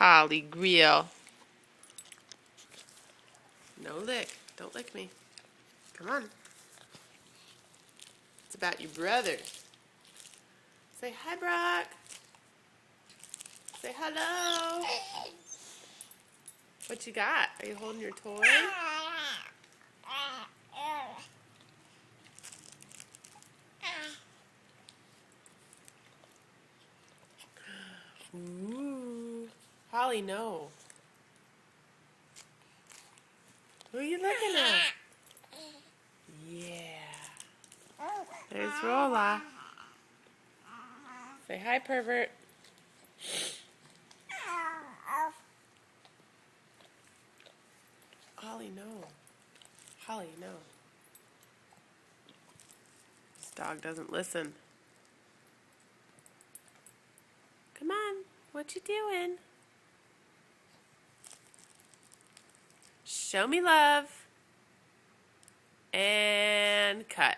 Holly Grill. No lick. Don't lick me. Come on. It's about your brother. Say hi, Brock. Say hello. What you got? Are you holding your toy? Ooh. Holly, no. Who are you looking at? Yeah. There's Rolla. Say hi, pervert. Holly, no. Holly, no. This dog doesn't listen. Come on. What you doing? Show me love. And cut.